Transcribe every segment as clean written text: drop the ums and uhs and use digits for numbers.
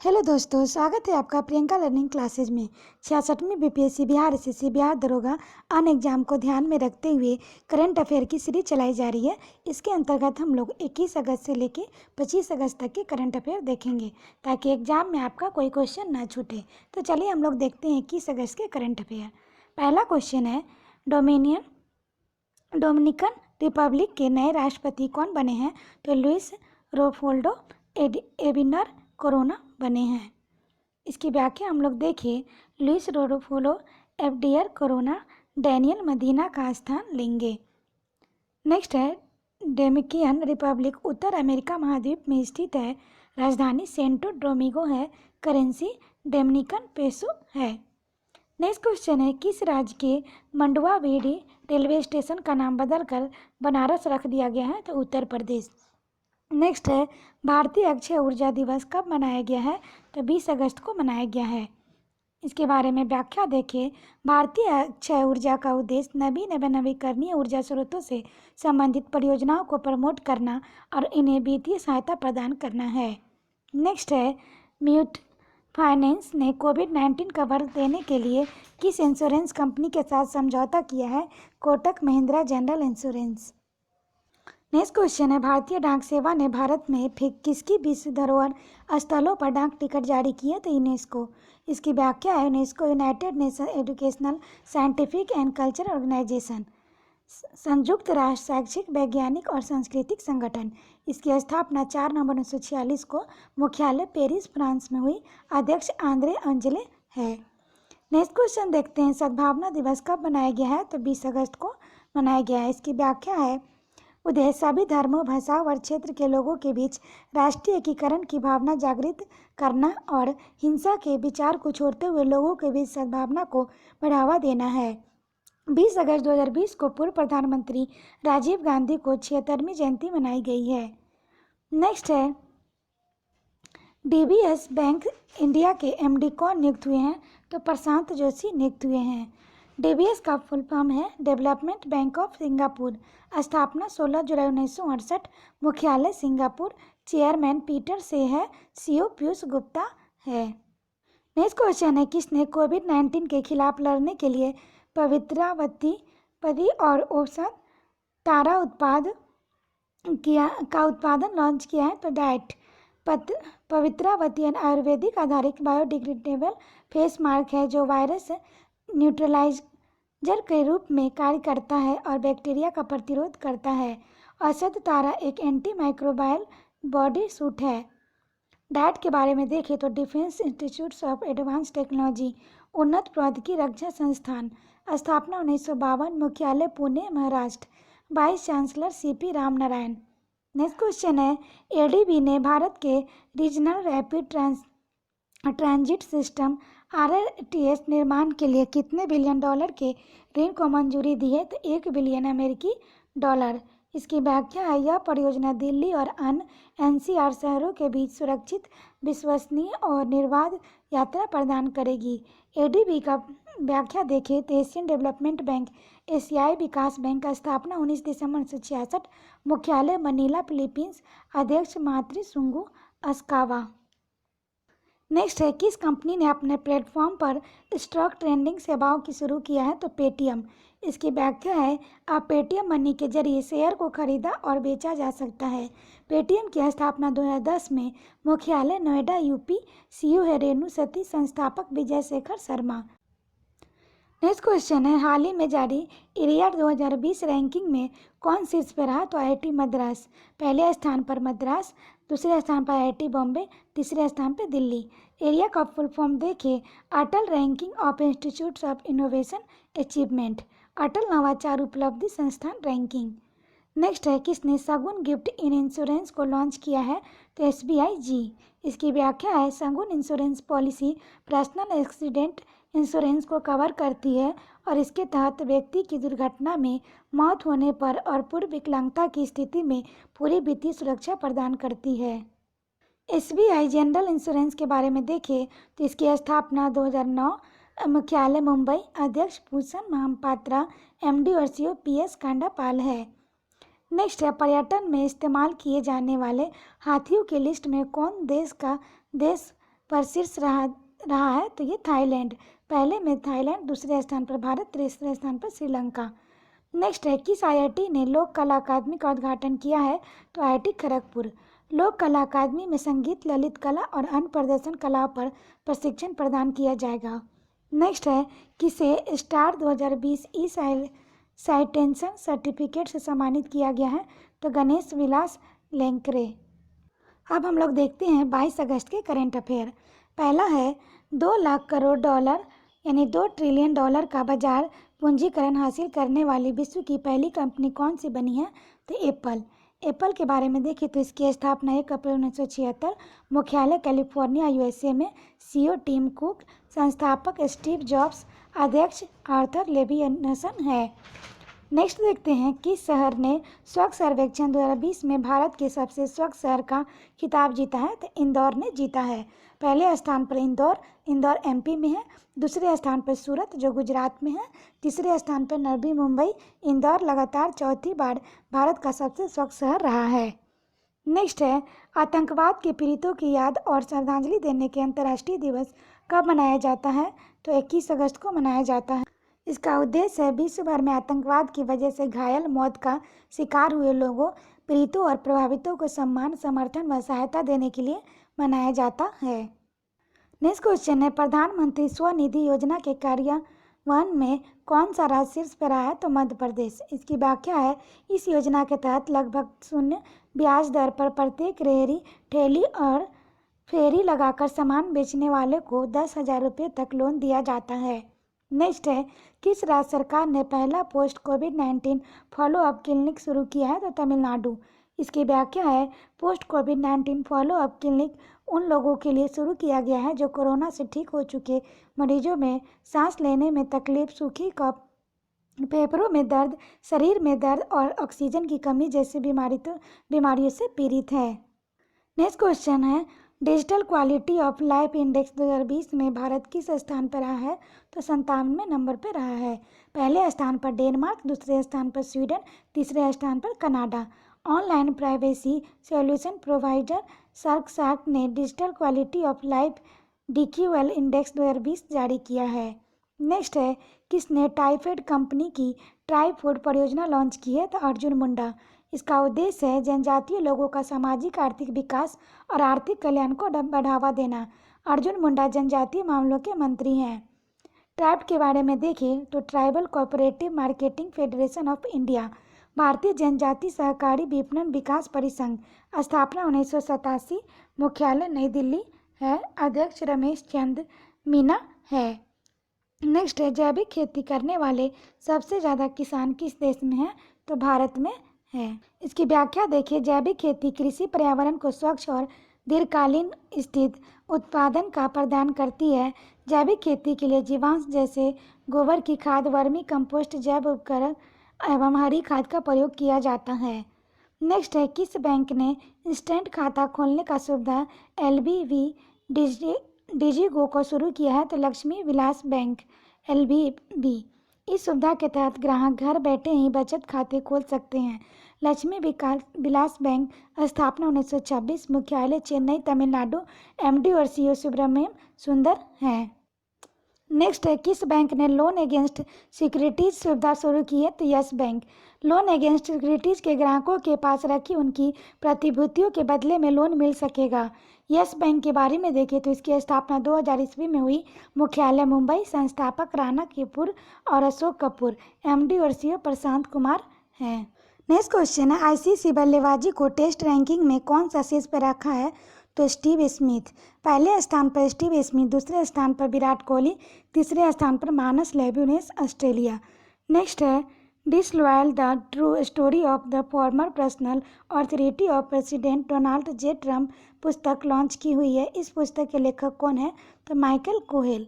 Hello दोस्तों, स्वागत है आपका प्रियंका लर्निंग क्लासेज में। 66वीं बीपीएससी बिहार एसएससी बिहार दरोगा अन एग्जाम को ध्यान में रखते हुए करंट अफेयर की सीरीज चलाई जा रही है। इसके अंतर्गत हम लोग 21 अगस्त से लेकर 25 अगस्त तक के करंट अफेयर देखेंगे ताकि एग्जाम में आपका कोई क्वेश्चन ना छूटे। तो चलिए हम लोग देखते हैं 21 अगस्त के करंट अफेयर। पहला क्वेश्चन है, डोमिनिकन रिपब्लिक के नए राष्ट्रपति कौन बने हैं? तो लुइस रोफोल्डो एबिनर कोरोना बने हैं। इसकी व्याख्या हम लोग देखिए, लुइस रोडोफोलो एबडियर कोरोना डैनियल मदीना का स्थान लेंगे। नेक्स्ट है, डोमिनिकन रिपब्लिक उत्तर अमेरिका महाद्वीप में स्थित है। राजधानी सेंटो डोमिंगो है। करेंसी डोमिनिकन पेसो है। नेक्स्ट क्वेश्चन है, किस राज्य के मंडुआवेड़ी रेलवे स्टेशन का नाम बदलकर बनारस रख दिया गया है? तो उत्तर प्रदेश। नेक्स्ट है, भारतीय अक्षय ऊर्जा दिवस कब मनाया गया है? तो 20 अगस्त को मनाया गया है। इसके बारे में व्याख्या देखिए, भारतीय अक्षय ऊर्जा का उद्देश्य नवीकरणीय ऊर्जा स्रोतों से संबंधित परियोजनाओं को प्रमोट करना और इन्हें वित्तीय सहायता प्रदान करना है। नेक्स्ट है, म्यूट फाइनेंस ने कोविड-19 कवर देने के लिए किस इंश्योरेंस कंपनी के साथ समझौता किया है? Kotak Mahindra general insurance. Next question है, भारतीय डाक सेवा ने भारत में किसकी विश्व धरोहर स्थलों पर डाक टिकट जारी किया? तो यूनेस्को। इसकी व्याख्या है, UNESCO United Nation Educational Scientific and Cultural Organization, संयुक्त राष्ट्र शैक्षिक वैज्ञानिक और सांस्कृतिक संगठन। इसकी स्थापना 4 नवंबर 1946 को मुख्यालय पेरिस फ्रांस में हुई। अध्यक्ष आंद्रे अंजले है। नेक्स्ट क्वेश्चन देखते हैं, सद्भावना दिवस कब मनाया गया है? तो 20 अगस्त को मनाया गया है। इसकी व्याख्या है, उद्देश्य सभी धर्मों, भाषाओं और क्षेत्र के लोगों के बीच राष्ट्रीय एकीकरण की भावना जागृत करना और हिंसा के विचार को छोड़ते हुए लोगों के बीच सद्भावना को बढ़ावा देना है। 20 अगस्त 2020 को पूर्व प्रधानमंत्री राजीव गांधी को 76वीं जयंती मनाई गई है। नेक्स्ट है, डीबीएस बैंक इंडिया के एमडी कौन नियुक्त हुए हैं? तो प्रशांत जोशी नियुक्त हुए हैं। डीबीएस का फुल फॉर्म है डेवलपमेंट बैंक ऑफ सिंगापुर। स्थापना 16 जुलाई 1968। मुख्यालय सिंगापुर। चेयरमैन पीटर से है। सीईओ पीयूष गुप्ता है। नेक्स्ट क्वेश्चन है, किसने कोविड-19 के खिलाफ लड़ने के लिए पवित्रावती पदी और औषध तारा का उत्पादन लॉन्च किया है? तो डाइट। पवित्रावती आयुर्वेदिक आधारित बायोडिग्रेडेबल फेस मास्क है जो वायरस न्यूट्रलाइजर के रूप में कार्य करता है और बैक्टीरिया का प्रतिरोध करता है। औषध तारा एक एंटी माइक्रोबायल बॉडी सूट है। डाइट के बारे में देखें तो defence institute of advance technology, उन्नत प्रौद्योगिकी रक्षा संस्थान। स्थापना 1952। मुख्यालय Pune Maharashtra. Vice chancellor CP Ramnarayan. Next question है, एडीबी ने भारत के regional rapid transit system RTS निर्माण के लिए कितने बिलियन डॉलर के ऋण को मंजूरी दी है? तो 1 बिलियन अमेरिकी डॉलर। इसकी व्याख्या है, यह परियोजना दिल्ली और अन्य एनसीआर शहरों के बीच सुरक्षित, विश्वसनीय और निर्बाध यात्रा प्रदान करेगी। एडीबी का व्याख्या देखें तो एशियन डेवलपमेंट बैंक, एशियाई विकास बैंक। स्थापना 19 दिसंबर 1966। मुख्यालय मनीला, फिलीपींस। अध्यक्ष मातृसुंगू अस्कावा। नेक्स्ट है, किस कंपनी ने अपने प्लेटफॉर्म पर स्टॉक ट्रेडिंग सेवाओं की शुरू किया है? तो पेटीएम। इसकी व्याख्या है, अब पेटीएम मनी के जरिए शेयर को खरीदा और बेचा जा सकता है। पेटीएम की स्थापना 2010 में। मुख्यालय नोएडा, यूपी। सीईओ है रेणु सती। संस्थापक विजय शेखर शर्मा। नेक्स्ट क्वेश्चन है, हाल ही में जारी इरियाड 2020 रैंकिंग में कौन शीर्ष पर रहा? तो आईआईटी मद्रास। पहले स्थान पर मद्रास, दूसरे स्थान पर आईआईटी बॉम्बे, तीसरे स्थान पर दिल्ली। एरिया का फुल फॉर्म देखें, Atal ranking of institutes of innovation achievement, Atal नवाचार उपलब्धि संस्थान रैंकिंग। नेक्स्ट है, किसने शगुन गिफ्ट इन इंश्योरेंस को लॉन्च किया है? तो एसबीआई जी। इसकी व्याख्या है, Shagun insurance policy personal accident insurance को कवर करती है और इसके तहत व्यक्ति की दुर्घटना में मौत होने पर और पूर्व विकलांगता की स्थिति में पूरी वित्तीय सुरक्षा प्रदान करती है। एसबीआई जनरल इंश्योरेंस के बारे में देखें तो इसकी स्थापना 2009। मुख्यालय मुंबई। अध्यक्ष भूषण महापात्रा। एमडी और सीईओ पीएस कांडापाल है। नेक्स्ट है, पर्यटन में इस्तेमाल किए जाने वाले हाथियों की लिस्ट में कौन देश पर शीर्ष रहा है तो ये थाईलैंड। पहले में थाईलैंड, दूसरे स्थान पर भारत, तीसरे स्थान पर श्रीलंका। नेक्स्ट है, किस आईआईटी ने लोक कला अकादमी का उद्घाटन किया है? तो आईआईटी खड़गपुर। लोक कला अकादमी में संगीत, ललित कला और अन्य प्रदर्शन कलाओं पर प्रशिक्षण प्रदान किया जाएगा। नेक्स्ट है, किसे स्टार 2020 ई साइटेंशन सर्टिफिकेट से सम्मानित किया गया है? तो गणेश विलास लेंकरे। अब हम लोग देखते हैं 22 अगस्त के करेंट अफेयर। पहला है, 2 लाख करोड़ डॉलर यानी 2 ट्रिलियन डॉलर का बाजार पूंजीकरण हासिल करने वाली विश्व की पहली कंपनी कौन सी बनी है? तो एप्पल के बारे में देखें तो इसकी स्थापना 1 अप्रैल 1976, मुख्यालय कैलिफोर्निया यूएसए में, सीईओ टिम कुक, संस्थापक स्टीव जॉब्स, अध्यक्ष आर्थर लेविनसन है। नेक्स्ट देखते हैं, किस शहर ने स्वच्छ सर्वेक्षण 2020 में भारत के सबसे स्वच्छ शहर का खिताब जीता है? तो इंदौर ने जीता है। पहले स्थान पर इंदौर एमपी में है, दूसरे स्थान पर सूरत जो गुजरात में है, तीसरे स्थान पर नवी मुंबई। इंदौर लगातार चौथी बार भारत का सबसे स्वच्छ शहर रहा है। नेक्स्ट है, आतंकवाद के पीड़ितों की याद और श्रद्धांजलि देने के अंतर्राष्ट्रीय दिवस कब मनाया जाता है? तो 21 अगस्त को मनाया जाता है। इसका उद्देश्य है विश्व भर में आतंकवाद की वजह से घायल, मौत का शिकार हुए लोगों, पीड़ितों और प्रभावितों को सम्मान, समर्थन व सहायता देने के लिए मनाया जाता है। नेक्स्ट क्वेश्चन है, प्रधानमंत्री स्वनिधि योजना के कार्यान्वयन में कौन सा राज्य शीर्ष पर रहा है? तो मध्य प्रदेश। इसकी व्याख्या है, इस योजना के तहत लगभग 0 ब्याज दर पर प्रत्येक रेहड़ी, ठेली और फेरी लगाकर सामान बेचने वाले को 10,000 रुपये तक लोन दिया जाता है। नेक्स्ट है, किस राज्य सरकार ने पहला पोस्ट कोविड-19 फॉलोअप क्लिनिक शुरू किया है? तो तमिलनाडु। इसकी व्याख्या है, पोस्ट कोविड-19 फॉलोअप क्लिनिक उन लोगों के लिए शुरू किया गया है जो कोरोना से ठीक हो चुके मरीजों में सांस लेने में तकलीफ, सूखी कफ, फेफड़ों में दर्द, शरीर में दर्द और ऑक्सीजन की कमी जैसी बीमारियों से पीड़ित है। नेक्स्ट क्वेश्चन है, digital quality of life index 2020 में भारत किस स्थान पर रहा है? तो 57वें नंबर पर रहा है। पहले स्थान पर डेनमार्क, दूसरे स्थान पर स्वीडन, तीसरे स्थान पर Canada. Online privacy solution provider shark ने digital quality of life DQL index 2020 जारी किया है। नेक्स्ट है, किसने टाइफेड कंपनी की ट्राई फूड परियोजना लॉन्च की है? तो अर्जुन मुंडा। इसका उद्देश्य है जनजातीय लोगों का सामाजिक आर्थिक विकास और आर्थिक कल्याण को बढ़ावा देना। अर्जुन मुंडा जनजातीय मामलों के मंत्री हैं। ट्राइब के बारे में देखें तो tribal cooperative marketing federation of India, भारतीय जनजाति सहकारी विपणन विकास परिसंघ, स्थापना 1987, मुख्यालय नई दिल्ली है, अध्यक्ष रमेश चंद्र मीना है। नेक्स्ट है, जैविक खेती करने वाले सबसे ज़्यादा किसान किस देश में हैं? तो भारत में है। इसकी व्याख्या देखिए, जैविक खेती कृषि पर्यावरण को स्वच्छ और दीर्घकालीन स्थित उत्पादन का प्रदान करती है। जैविक खेती के लिए जीवांश जैसे गोबर की खाद, वर्मी कंपोस्ट, जैव उपकरण एवं हरी खाद का प्रयोग किया जाता है। नेक्स्ट है, किस बैंक ने इंस्टेंट खाता खोलने का सुविधा LBV डिजिगो को शुरू किया है? तो लक्ष्मी विलास बैंक LBV। इस सुविधा के तहत ग्राहक घर बैठे ही बचत खाते खोल सकते हैं। लक्ष्मी विलास बैंक, स्थापना 1926, मुख्यालय चेन्नई तमिलनाडु, MD और CEO सुब्रमण्यम सुंदर हैं। नेक्स्ट है, किस बैंक ने लोन अगेंस्ट सिक्योरिटीज सुविधा शुरू की है? तो yes bank. Loan against securities के ग्राहकों के पास रखी उनकी प्रतिभूतियों के बदले में लोन मिल सकेगा। यस बैंक के बारे में देखें तो इसकी स्थापना 2000 ईस्वी में हुई, मुख्यालय मुंबई, संस्थापक राणा कपूर और अशोक कपूर, MD और CEO प्रशांत कुमार हैं। नेक्स्ट क्वेश्चन है, ICC बल्लेबाजी को टेस्ट रैंकिंग में कौन सा शीर्ष पर रखा है? तो स्टीव स्मिथ। पहले स्थान पर स्टीव स्मिथ, दूसरे स्थान पर विराट कोहली, तीसरे स्थान पर मानस लेब्यूनेस ऑस्ट्रेलिया। नेक्स्ट है, disloyal the true story of the former personal authority of president Donald J. Trump पुस्तक लॉन्च की हुई है। इस पुस्तक के लेखक कौन है? तो माइकल कोहेल।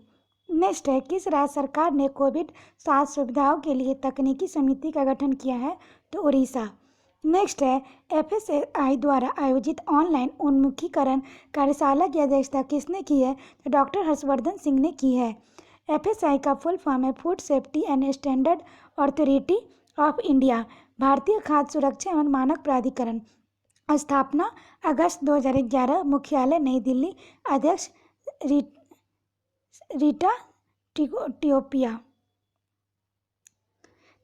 नेक्स्ट है, किस राज्य सरकार ने कोविड-7 सुविधाओं के लिए तकनीकी समिति का गठन किया है? तो उड़ीसा। नेक्स्ट है, FSSAI द्वारा आयोजित ऑनलाइन उन्मुखीकरण कार्यशाला की अध्यक्षता किसने की है? तो डॉक्टर हर्षवर्धन सिंह ने की है। FSSAI का फुल फॉर्म है food safety and standard authority of India, भारतीय खाद्य सुरक्षा एवं मानक प्राधिकरण। स्थापना अगस्त 2011, मुख्यालय नई दिल्ली, अध्यक्ष रीटा टियोपिया।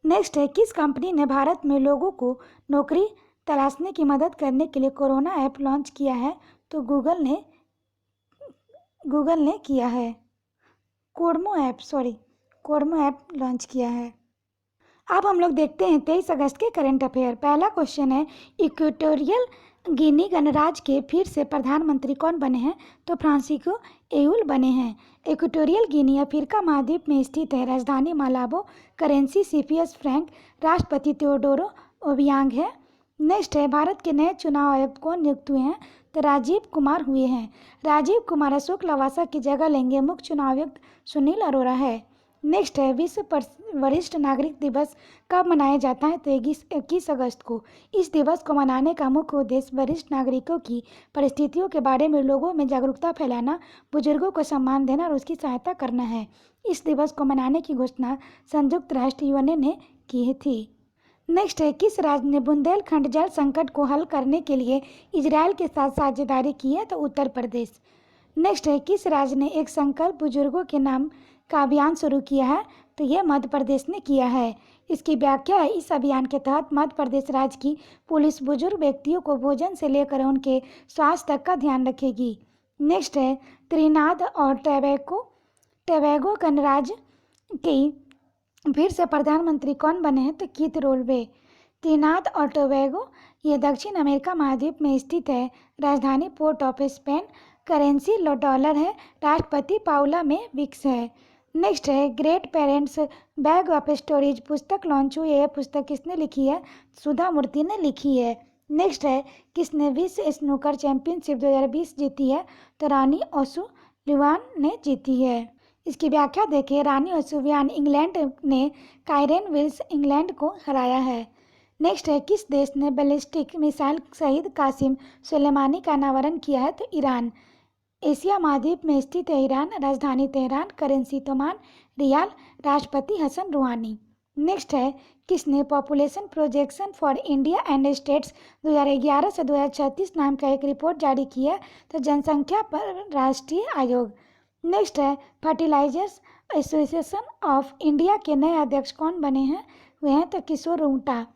नेक्स्ट है, किस कंपनी ने भारत में लोगों को नौकरी तलाशने की मदद करने के लिए कोरोना ऐप लॉन्च किया है? तो गूगल ने किया है। कोडमो ऐप लॉन्च किया है। अब हम लोग देखते हैं 23 अगस्त के करंट अफेयर। पहला क्वेश्चन है, इक्वेटोरियल गिनी गणराज्य के फिर से प्रधानमंत्री कौन बने हैं? तो फ्रांसिस्को एहुल बने हैं। इक्वेटोरियल गिनी अफ्रीका महाद्वीप में स्थित है। राजधानी मालाबो। Currency CPS Frank. राष्ट्रपति तेओडोरो ओबियांग है। नेक्स्ट है, भारत के नए चुनाव आयुक्त कौन नियुक्त हुए हैं? तो राजीव कुमार हुए हैं। राजीव कुमार अशोक लवासा की जगह लेंगे। मुख्य चुनाव आयुक्त सुनील अरोड़ा है। नेक्स्ट है, विश्व वरिष्ठ नागरिक दिवस कब मनाया जाता है? तो 21 अगस्त को। इस दिवस को मनाने का मुख्य उद्देश्य वरिष्ठ नागरिकों की परिस्थितियों के बारे में लोगों में जागरूकता फैलाना, बुजुर्गों को सम्मान देना और उसकी सहायता करना है। इस दिवस को मनाने की घोषणा संयुक्त राष्ट्र यूएन ने की थी। नेक्स्ट है, किस राज्य ने बुंदेलखंड जल संकट को हल करने के लिए इजरायल के साथ साझेदारी की है? तो उत्तर प्रदेश। नेक्स्ट है, किस राज्य ने एक संकल्प बुजुर्गों के नाम का अभियान शुरू किया है? तो यह मध्य प्रदेश ने किया है। इसकी व्याख्या है, इस अभियान के तहत मध्य प्रदेश राज्य की पुलिस बुजुर्ग व्यक्तियों को भोजन से लेकर उनके स्वास्थ्य तक का ध्यान रखेगी। नेक्स्ट है, त्रिनाद और टोबैगो गणराज्य की फिर से प्रधानमंत्री कौन बने हैं? तो कीथ रोल्वे। त्रिनाद और टोबैगो ये दक्षिण अमेरिका महाद्वीप में स्थित है। राजधानी port of Spain. Currency dollar है। राष्ट्रपति पाउला में विक्स है। नेक्स्ट है, great parents bag of stories पुस्तक लॉन्च हुई है। यह पुस्तक किसने लिखी है? सुधा मूर्ति ने लिखी है। नेक्स्ट है, किसने विश्व स्नूकर चैंपियनशिप 2020 जीती है? तो रानी ओसुलिवान ने जीती है। इसकी व्याख्या देखिए, रानी ओसुलिवान इंग्लैंड ने कायरन विल्स इंग्लैंड को हराया है। नेक्स्ट है, किस देश ने बैलिस्टिक मिसाइल शहीद कासिम सुलेमानी का अनावरण किया है? तो ईरान। एशिया महाद्वीप में स्थित है ईरान। राजधानी तेहरान। करेंसी तोमान रियाल। राष्ट्रपति हसन रूहानी। नेक्स्ट है, किसने population projection for India and states 2011 से 2036 नाम का एक रिपोर्ट जारी किया? तो जनसंख्या पर राष्ट्रीय आयोग। नेक्स्ट है, फर्टिलाइजर्स एसोसिएशन ऑफ इंडिया के नए अध्यक्ष कौन बने हैं? वे हैं तो Kishore Rungta.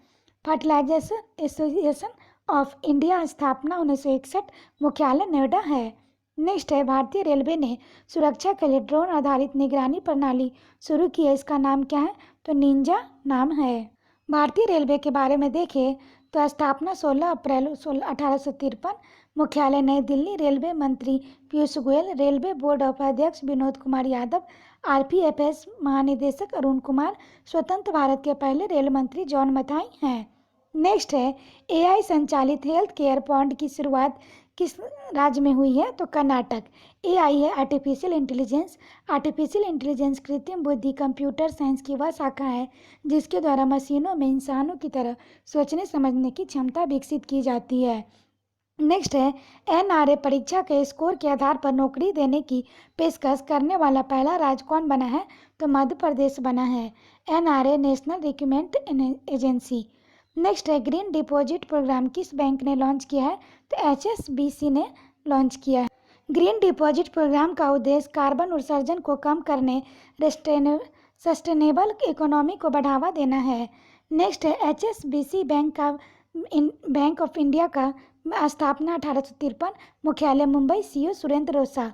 Fertilizers association of India स्थापना 1961। मुख्यालय नोएडा है। नेक्स्ट है, भारतीय रेलवे ने सुरक्षा के लिए ड्रोन आधारित निगरानी प्रणाली शुरू की है। इसका नाम क्या है? तो निंजा नाम है। भारतीय रेलवे के बारे में देखें तो स्थापना 16 अप्रैल 1853। मुख्यालय नई दिल्ली। रेलवे मंत्री Piyush Goyal. Railway board of अध्यक्ष विनोद कुमार यादव। आरपीएफएस महानिदेशक अरुण कुमार। स्वतंत्र भारत के पहले रेल मंत्री जॉन मथाई हैं। नेक्स्ट है, एआई संचालित हेल्थ केयर पॉइंट की शुरुआत किस राज्य में हुई है? तो कर्नाटक। एआई है आर्टिफिशियल इंटेलिजेंस। आर्टिफिशियल इंटेलिजेंस कृत्रिम बुद्धि कंप्यूटर साइंस की वह शाखा है जिसके द्वारा मशीनों में इंसानों की तरह सोचने समझने की क्षमता विकसित की जाती है। नेक्स्ट है, एनआरए परीक्षा के स्कोर के आधार पर नौकरी देने की पेशकश करने वाला पहला राज्य कौन बना है? तो मध्य प्रदेश बना है। NRA national recruitment agency. Next है, ग्रीन डिपॉजिट प्रोग्राम किस बैंक ने लॉन्च किया है? तो एचएसबीसी ने लॉन्च किया है। ग्रीन डिपॉजिट प्रोग्राम का उद्देश्य कार्बन उत्सर्जन को कम करने, सस्टेनेबल इकोनॉमी को बढ़ावा देना है। नेक्स्ट है, एचएसबीसी बैंक ऑफ इंडिया का स्थापना 1853। मुख्यालय मुंबई। सीईओ सुरेंद्र रोसा।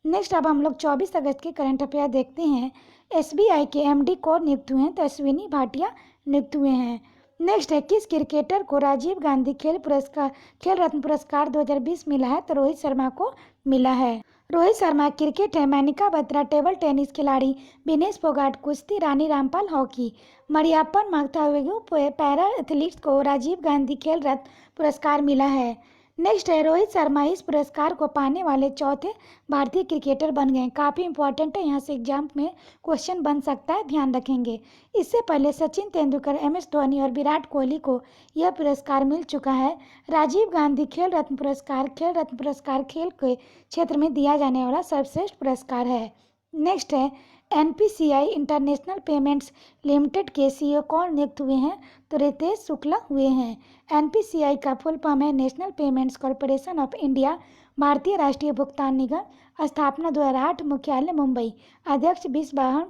नेक्स्ट अब हम लोग 24 अगस्त के करंट अफेयर देखते हैं। एसबीआई के एमडी कौन नियुक्त हुए हैं? तो अश्विनी भाटिया नियुक्त हुए हैं। नेक्स्ट है, किस क्रिकेटर को राजीव गांधी खेल रत्न पुरस्कार 2020 मिला है? तो रोहित शर्मा को मिला है। रोहित शर्मा क्रिकेट है। मनिका बत्रा टेबल टेनिस खिलाड़ी। विनेश फोगाट कुश्ती। रानी रामपाल हॉकी। मरियाप्पन मथुरैगु पैरा एथलीट्स को राजीव गांधी खेल रत्न पुरस्कार मिला है। नेक्स्ट है, रोहित शर्मा इस पुरस्कार को पाने वाले चौथे भारतीय क्रिकेटर बन गए। काफ़ी इंपॉर्टेंट है, यहाँ से एग्जाम में क्वेश्चन बन सकता है, ध्यान रखेंगे। इससे पहले सचिन तेंदुलकर, एमएस धोनी और विराट कोहली को यह पुरस्कार मिल चुका है। राजीव गांधी खेल रत्न पुरस्कार खेल के क्षेत्र में दिया जाने वाला सर्वश्रेष्ठ पुरस्कार है। नेक्स्ट है, एनपीसीआई इंटरनेशनल पेमेंट्स लिमिटेड के सीईओ कौन नियुक्त हुए हैं? तो रितेश शुक्ला हुए हैं। एनपीसीआई का फुल फॉर्म है national payments corporation of India. भारतीय राष्ट्रीय भुगतान निगम स्थापना 2008, मुख्यालय मुंबई, अध्यक्ष बिस्वाहन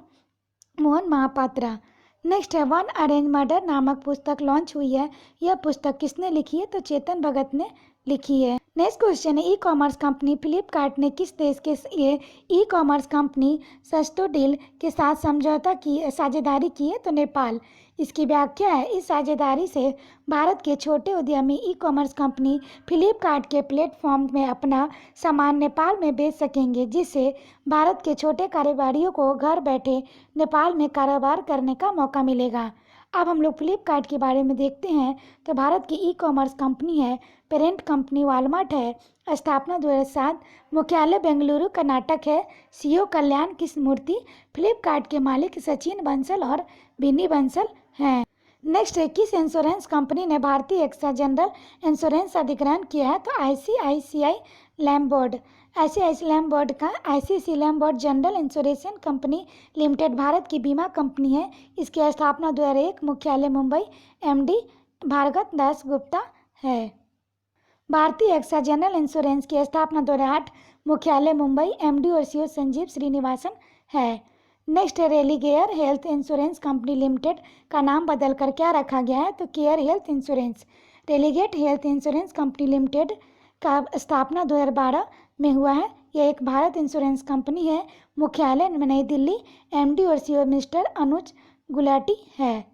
मोहन महापात्रा। नेक्स्ट है वन अरेंज मर्डर नामक पुस्तक लॉन्च हुई है। यह पुस्तक किसने लिखी है? तो चेतन भगत ने लिखी है। नेक्स्ट क्वेश्चन है ई कॉमर्स कंपनी फ्लिपकार्ट ने किस देश के लिए ई कॉमर्स कंपनी सस्टोडील के साथ समझौता की साझेदारी की है? तो नेपाल। इसकी व्याख्या है इस साझेदारी से भारत के छोटे उद्यमी ई कॉमर्स कंपनी फ्लिपकार्ट के प्लेटफॉर्म में अपना सामान नेपाल में बेच सकेंगे, जिससे भारत के छोटे कारोबारियों को घर बैठे नेपाल में कारोबार करने का मौका मिलेगा। अब हम लोग फ्लिपकार्ट के बारे में देखते हैं। तो भारत की ई कॉमर्स कंपनी है, पेरेंट कंपनी वॉलमार्ट है, स्थापना 2007, मुख्यालय बेंगलुरु कर्नाटक है, सीईओ कल्याण कृष्णमूर्ति, फ्लिपकार्ट के मालिक सचिन बंसल और बिनी बंसल हैं। नेक्स्ट है किस इंश्योरेंस कंपनी ने भारतीय एक्सा जनरल इंश्योरेंस अधिग्रहण किया है? तो आईसीआईसीआई लैम्बोर्ड। आईसीआईसीआई लैम्बोर्ड का ICICI Lombard general insurance company limited Bharat की बीमा कंपनी है। इसकी स्थापना 2001, मुख्यालय मुंबई, एमडी भार्गव दास गुप्ता है। भारतीय एक्सा जनरल इंश्योरेंस की स्थापना 2008, मुख्यालय मुंबई, एमडी और सीईओ संजीव श्रीनिवासन है। नेक्स्ट है Religare health insurance company limited का नाम बदलकर क्या रखा गया है? तो care health insurance. Religare health insurance company limited का स्थापना 2012 में हुआ है। यह एक भारत इंश्योरेंस कंपनी है, मुख्यालय नई दिल्ली, एमडी और सीईओ मिस्टर अनुज गुलाटी है।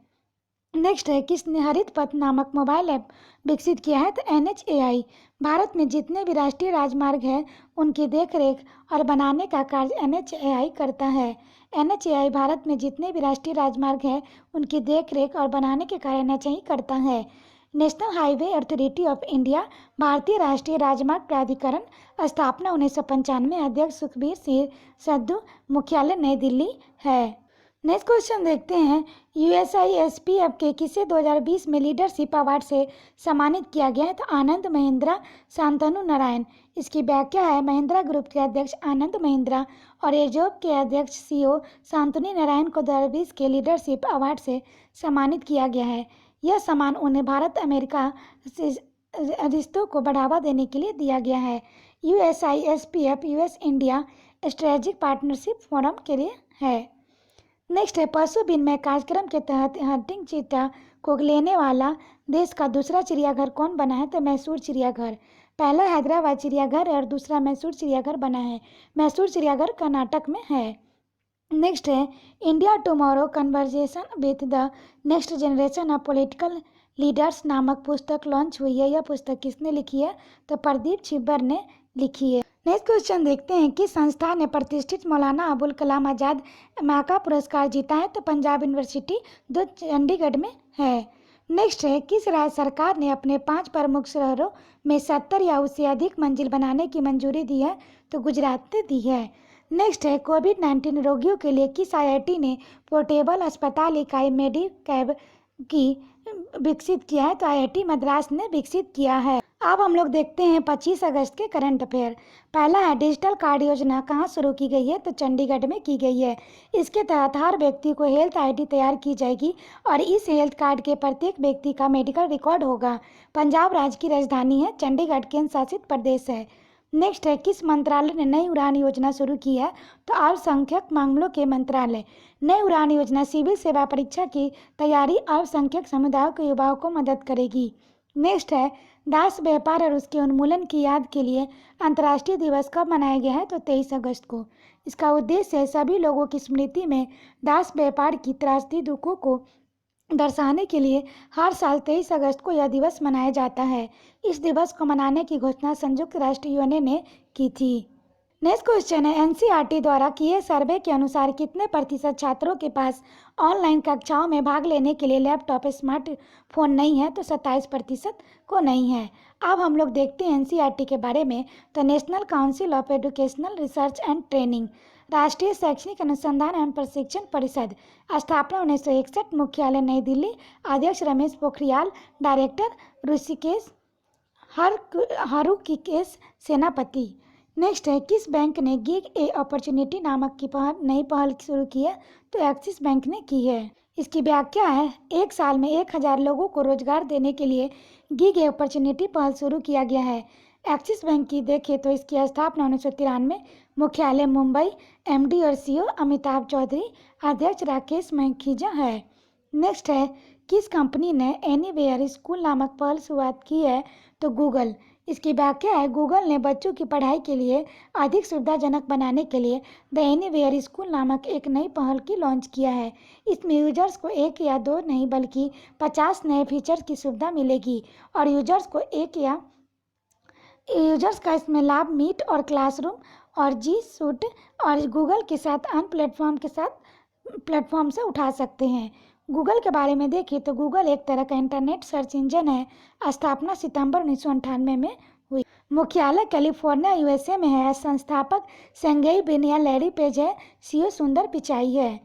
नेक्स्ट है किसने हरित पथ नामक मोबाइल ऐप विकसित किया है? तो एनएचएआई। भारत में जितने भी राष्ट्रीय राजमार्ग हैं उनकी देखरेख और बनाने का कार्य एनएचएआई करता है। एनएचएआई भारत में जितने भी राष्ट्रीय राजमार्ग हैं उनकी देखरेख और बनाने के कार्य एनएचएआई करता है। National highway authority of India, भारतीय राष्ट्रीय राजमार्ग प्राधिकरण, स्थापना 1995, अध्यक्ष सुखबीर सिंह सद्दू, मुख्यालय नई दिल्ली है। नेक्स्ट क्वेश्चन देखते हैं यूएसआईएसपीएफ के किसे 2020 में लीडरशिप अवार्ड से सम्मानित किया गया है? तो आनंद महिंद्रा शांतनु नारायण। इसकी व्याख्या है महिंद्रा ग्रुप के अध्यक्ष आनंद महिंद्रा और एजोब के अध्यक्ष सीईओ शांतनु नारायण को 2020 के लीडरशिप अवार्ड से सम्मानित किया गया है। यह सम्मान उन्हें भारत अमेरिका रिश्तों को बढ़ावा देने के लिए दिया गया है। USISPF US India strategic partnership forum के लिए है। नेक्स्ट है पशु विनिमय कार्यक्रम के तहत हंटिंग चीता को लेने वाला देश का दूसरा चिड़ियाघर कौन बना है? तो मैसूर चिड़ियाघर। पहला हैदराबाद चिड़ियाघर और दूसरा मैसूर चिड़ियाघर बना है। मैसूर चिड़ियाघर कर्नाटक में है। नेक्स्ट है India tomorrow conversation with the next generation of political leaders नामक पुस्तक लॉन्च हुई है। यह पुस्तक किसने लिखी है? तो प्रदीप छिब्बर ने लिखी है। नेक्स्ट क्वेश्चन देखते हैं किस संस्था ने प्रतिष्ठित मौलाना अबुल कलाम आज़ाद माका पुरस्कार जीता है? तो पंजाब यूनिवर्सिटी जो चंडीगढ़ में है। नेक्स्ट है किस राज्य सरकार ने अपने 5 प्रमुख शहरों में 70 या उससे अधिक मंजिल बनाने की मंजूरी दी है? तो गुजरात ने दी है। नेक्स्ट है कोविड-19 रोगियों के लिए किस आईआईटी ने पोर्टेबल अस्पताल इकाई मेडिकैब की विकसित किया है? तो आईआईटी मद्रास ने विकसित किया है। अब हम लोग देखते हैं 25 अगस्त के करंट अफेयर। पहला है डिजिटल कार्ड योजना कहाँ शुरू की गई है? तो चंडीगढ़ में की गई है। इसके तहत हर व्यक्ति को हेल्थ आईडी तैयार की जाएगी और इस हेल्थ कार्ड के प्रत्येक व्यक्ति का मेडिकल रिकॉर्ड होगा। पंजाब राज्य की राजधानी है चंडीगढ़, केंद्र शासित प्रदेश है। नेक्स्ट है किस मंत्रालय ने नई उड़ान योजना शुरू की है? तो अल्पसंख्यक मामलों के मंत्रालय। नई उड़ान योजना सिविल सेवा परीक्षा की तैयारी अल्पसंख्यक समुदायों के युवाओं को मदद करेगी। नेक्स्ट है दास व्यापार और उसके उन्मूलन की याद के लिए अंतर्राष्ट्रीय दिवस कब मनाया गया है? तो 23 अगस्त को। इसका उद्देश्य है सभी लोगों की स्मृति में दास व्यापार की त्रासदी दुखों को दर्शाने के लिए हर साल 23 अगस्त को यह दिवस मनाया जाता है। इस दिवस को मनाने की घोषणा संयुक्त राष्ट्र यूएन ने की थी। नेक्स्ट क्वेश्चन है एनसीईआरटी द्वारा किए सर्वे के अनुसार कितने प्रतिशत छात्रों के पास ऑनलाइन कक्षाओं में भाग लेने के लिए लैपटॉप स्मार्टफोन नहीं है? तो 27% को नहीं है। अब हम लोग देखते हैं एनसीईआरटी के बारे में। तो national council of educational research and training, राष्ट्रीय शैक्षणिक अनुसंधान एवं प्रशिक्षण परिषद, स्थापना 1961, मुख्यालय नई दिल्ली, अध्यक्ष रमेश पोखरियाल, डायरेक्टर ऋषिकेश हरुकिकेश सेनापति। नेक्स्ट है किस बैंक ने गिग ए अपॉर्चुनिटी नामक की नई पहल शुरू की है? तो एक्सिस बैंक ने की है। इसकी व्याख्या है एक साल में 1000 लोगों को रोजगार देने के लिए गिग ए अपॉर्चुनिटी पहल शुरू किया गया है। एक्सिस बैंक की देखें तो इसकी स्थापना 1993, मुख्यालय मुंबई, एमडी और सीईओ अमिताभ चौधरी, अध्यक्ष राकेश मखीजा है। नेक्स्ट है, किस कंपनी ने एनीवेयर स्कूल नामक पहल शुरुआत की है? तो गूगल। इसकी व्याख्या है, गूगल ने बच्चों की पढ़ाई के लिए अधिक सुविधाजनक बनाने के लिए द एनीवेयर स्कूल नामक एक नई पहल की लॉन्च किया है। इसमें यूजर्स को एक या दो नहीं बल्कि 50 नए फीचर्स की सुविधा मिलेगी और यूजर्स का इसमें लाभ मीट और क्लासरूम और जी सूट और गूगल के साथ अन्य प्लेटफॉर्म से उठा सकते हैं। गूगल के बारे में देखें तो गूगल एक तरह का इंटरनेट सर्च इंजन है। स्थापना सितंबर 1998 में हुई। मुख्यालय कैलिफोर्निया यूएसए में है। संस्थापक संगई बिन या लैरी पेज है। सीईओ सुंदर पिचाई है।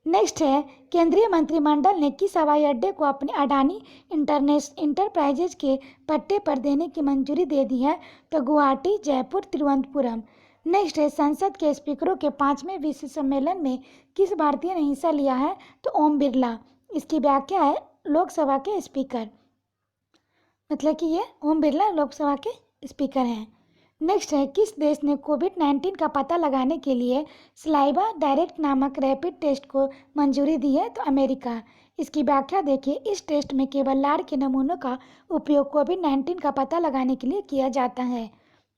नेक्स्ट है, केंद्रीय मंत्रिमंडल ने किस हवाई अड्डे को अपने अडानी इंटरप्राइजेज के पट्टे पर देने की मंजूरी दे दी है? तो गुवाहाटी, जयपुर, तिरुवनंतपुरम। नेक्स्ट है, संसद के स्पीकरों के 5वें विश्व सम्मेलन में किस भारतीय ने हिस्सा लिया है? तो ओम बिरला। इसकी व्याख्या है, लोकसभा के स्पीकर, मतलब कि ये ओम बिरला लोकसभा के स्पीकर हैं। नेक्स्ट है, किस देश ने कोविड-19 का पता लगाने के लिए सलाइवा डायरेक्ट नामक रैपिड टेस्ट को मंजूरी दी है? तो अमेरिका। इसकी व्याख्या देखिए, इस टेस्ट में केवल लार के नमूनों का उपयोग कोविड-19 का पता लगाने के लिए किया जाता है।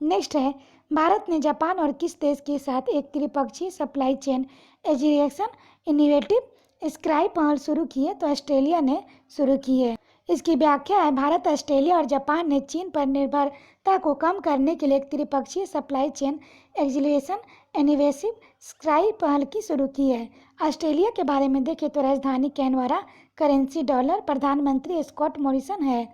नेक्स्ट है, भारत ने जापान और किस देश के साथ एक त्रिपक्षीय सप्लाई चेन एजिएशन इनोवेटिव स्काई पहल शुरू की है? तो ऑस्ट्रेलिया ने शुरू की है। इसकी व्याख्या है, भारत, ऑस्ट्रेलिया और जापान ने चीन पर निर्भरता को कम करने के लिए एक त्रिपक्षीय सप्लाई चेन एग्जीलेशन इनोवेटिव स्काई पहल की शुरू की है। ऑस्ट्रेलिया के बारे में देखें तो राजधानी कैनबरा, करेंसी डॉलर, प्रधानमंत्री स्कॉट मॉरिसन है।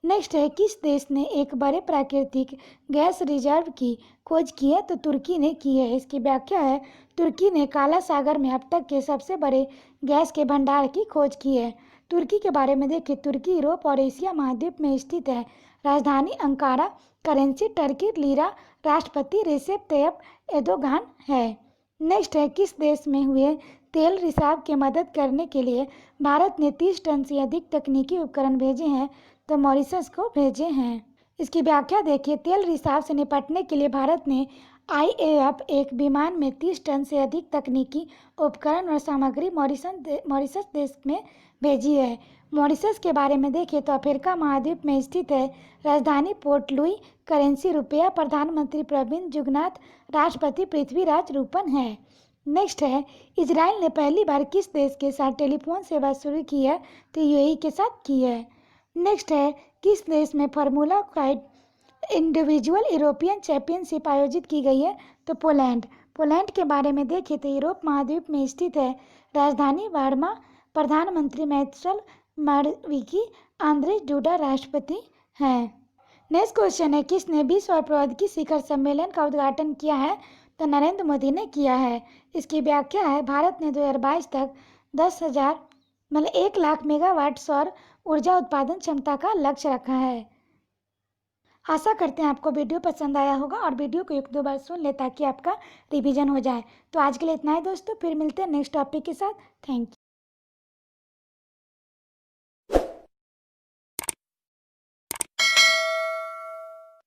नेक्स्ट है, किस देश ने एक बड़े प्राकृतिक गैस रिजर्व की खोज की है? तो तुर्की ने की है। इसकी व्याख्या है, तुर्की ने काला सागर में अब तक के सबसे बड़े गैस के भंडार की खोज की है। तुर्की के बारे में देखें, तुर्की यूरोप और एशिया महाद्वीप में स्थित है। राजधानी अंकारा, करेंसी टर्की लीरा, राष्ट्रपति रेसेप तैयप एर्दोगान है। नेक्स्ट है, किस देश में हुए तेल रिसाव की मदद करने के लिए भारत ने 30 टन से अधिक तकनीकी उपकरण भेजे हैं? तो मॉरिशस को भेजे हैं। इसकी व्याख्या देखिए, तेल रिसाव से निपटने के लिए भारत ने IAF एक विमान में 30 टन से अधिक तकनीकी उपकरण और सामग्री मॉरिशस देश में भेजी है। मॉरिशस के बारे में देखें तो अफ्रीका महाद्वीप में स्थित है। राजधानी पोर्ट लुई, करेंसी रुपया, प्रधानमंत्री प्रविंद जुगनाथ, राष्ट्रपति पृथ्वीराज रूपन है। नेक्स्ट है, इजराइल ने पहली बार किस देश के साथ टेलीफोन सेवा शुरू की है? तो यूएई के साथ की है। नेक्स्ट है, किस देश में फार्मूला इंडिविजुअल यूरोपियन चैंपियनशिप आयोजित की गई है? तो पोलैंड। पोलैंड के बारे में देखें तो यूरोप महाद्वीप में स्थित है। राजधानी वार्मा, प्रधानमंत्री मैत्सल मारविकी, आंद्रेज डूडा राष्ट्रपति हैं। नेक्स्ट क्वेश्चन है, किसने विश्व और प्रौद्योगिकी शिखर सम्मेलन का उद्घाटन किया है? तो नरेंद्र मोदी ने किया है। इसकी व्याख्या है, भारत ने 2022 तक 1 लाख मेगावाट सौर ऊर्जा उत्पादन क्षमता का लक्ष्य रखा है। आशा करते हैं आपको वीडियो पसंद आया होगा और वीडियो को 1-2 बार सुन ले ताकि आपका रिवीजन हो जाए। तो आज के लिए इतना ही दोस्तों, फिर मिलते हैं नेक्स्ट टॉपिक के साथ। Thank you.